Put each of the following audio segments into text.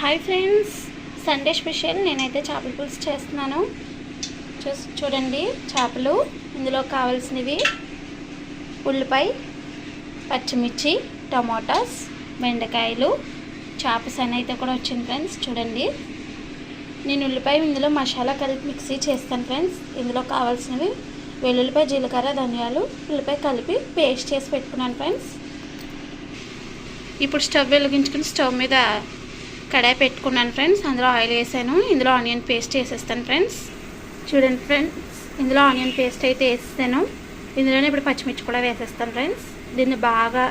Hi friends, Sunday special నేనైతే చేపల పులుసు చేస్తున్నాను. చూడండి చేపలు. ఇందులో కావాల్సినవి ఉల్లిపాయ, పచ్చిమిర్చి, టమాటాస్, బెండకాయలు, చేపస్ అని అయితే కూడా వచ్చింది ఫ్రెండ్స్. చూడండి, నేను ఉల్లిపాయ ఇందులో మసాలా కలిపి మిక్సీ చేస్తాను ఫ్రెండ్స్. ఇందులో కావాల్సినవి వెల్లుల్లిపాయ, జీలకర్ర, ధనియాలు, ఉల్లిపాయ కలిపి పేస్ట్ చేసి పెట్టుకున్నాను ఫ్రెండ్స్. ఇప్పుడు స్టవ్ వెలిగించుకుని స్టవ్ మీద కడాయి పెట్టుకున్నాను ఫ్రెండ్స్. అందులో ఆయిల్ వేసాను. ఇందులో ఆనియన్ పేస్ట్ వేసేస్తాను ఫ్రెండ్స్. చూడండి ఫ్రెండ్స్, ఇందులో ఆనియన్ పేస్ట్ అయితే వేస్తాను. ఇందులోనే ఇప్పుడు పచ్చిమిర్చి కూడా వేసేస్తాను ఫ్రెండ్స్. దీన్ని బాగా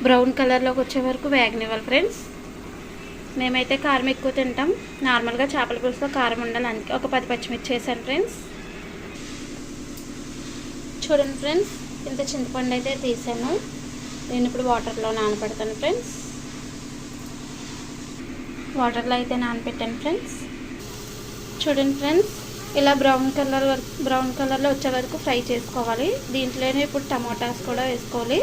బ్రౌన్ కలర్లోకి వచ్చే వరకు వేగనివ్వాలి ఫ్రెండ్స్. మేమైతే కారం ఎక్కువ తింటాం. నార్మల్గా చేపల పులుసులో కారం ఉండాలి, అందుకే ఒక 10 పచ్చిమిర్చి వేసాను ఫ్రెండ్స్. చూడండి ఫ్రెండ్స్, ఇంత చింతపండు అయితే తీసాను. నేను ఇప్పుడు వాటర్లో నానబెడతాను ఫ్రెండ్స్. వాటర్లో అయితే నానబెట్టాను ఫ్రెండ్స్. చూడండి ఫ్రెండ్స్, ఇలా బ్రౌన్ కలర్లో వచ్చే వరకు ఫ్రై చేసుకోవాలి. దీంట్లోనే ఇప్పుడు టమాటాస్ కూడా వేసుకోవాలి.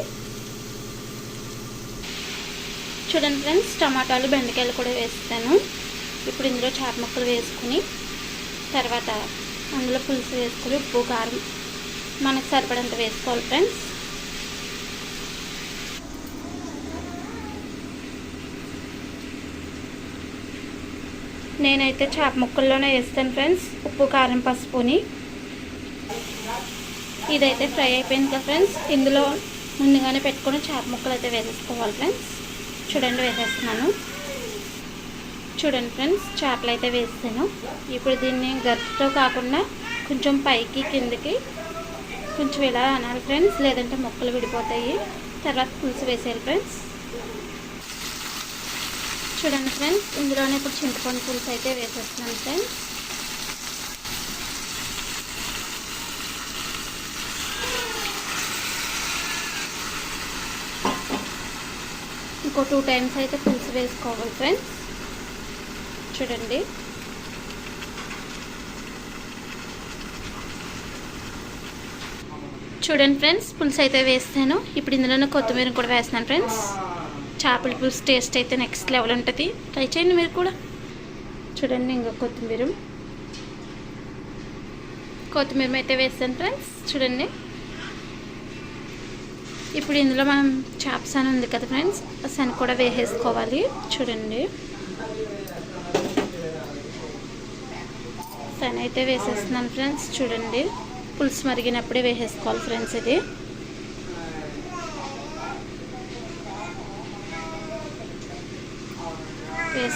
చూడండి ఫ్రెండ్స్, టమాటాలు, బెండకాయలు కూడా వేస్తాను. ఇప్పుడు ఇందులో చేప ముక్కలు వేసుకుని తర్వాత అందులో పులుసు వేసుకుని ఉప్పు, కారం మనకు సరిపడంత వేసుకోవాలి ఫ్రెండ్స్. నేనైతే చేప ముక్కల్లోనే వేస్తాను ఫ్రెండ్స్ ఉప్పు, కారం, పసుపుని. ఇదైతే ఫ్రై అయిపోయింది కదా ఫ్రెండ్స్. ఇందులో ముందుగానే పెట్టుకుని చేప ముక్కలు అయితే వేసేసుకోవాలి ఫ్రెండ్స్. చూడండి, వేసేస్తున్నాను. చూడండి ఫ్రెండ్స్, చేపలు అయితే వేస్తాను. ఇప్పుడు దీన్ని గరిటెతో కాకుండా కొంచెం పైకి కిందకి కొంచెం ఇలా అనాలి ఫ్రెండ్స్, లేదంటే ముక్కలు విడిపోతాయి. తర్వాత పులుసు వేసేయాలి ఫ్రెండ్స్. చూడండి ఫ్రెండ్స్, ఇందులోనే ఇప్పుడు చింతపండు పులుసు అయితే వేసేస్తున్నాను ఫ్రెండ్స్. ఇంకో 2 టైమ్స్ అయితే పులుసు వేసుకోవాలి ఫ్రెండ్స్. చూడండి, చూడండి ఫ్రెండ్స్, పులుసు అయితే వేస్తాను. ఇప్పుడు ఇందులోనే కొత్తిమీర కూడా వేస్తున్నాను ఫ్రెండ్స్. చేపల పులుసు టేస్ట్ అయితే నెక్స్ట్ లెవెల్ ఉంటుంది. ట్రై చేయండి మీరు కూడా. చూడండి, ఇంకా కొత్తిమీర అయితే వేస్తాను ఫ్రెండ్స్. చూడండి, ఇప్పుడు ఇందులో మనం చేప సన్ ఉంది కదా ఫ్రెండ్స్, ఆ సన్ కూడా వేసేసుకోవాలి. చూడండి, సన్ అయితే వేసేస్తున్నాను ఫ్రెండ్స్. చూడండి, పులుసు మరిగినప్పుడే వేసేసుకోవాలి ఫ్రెండ్స్. ఇది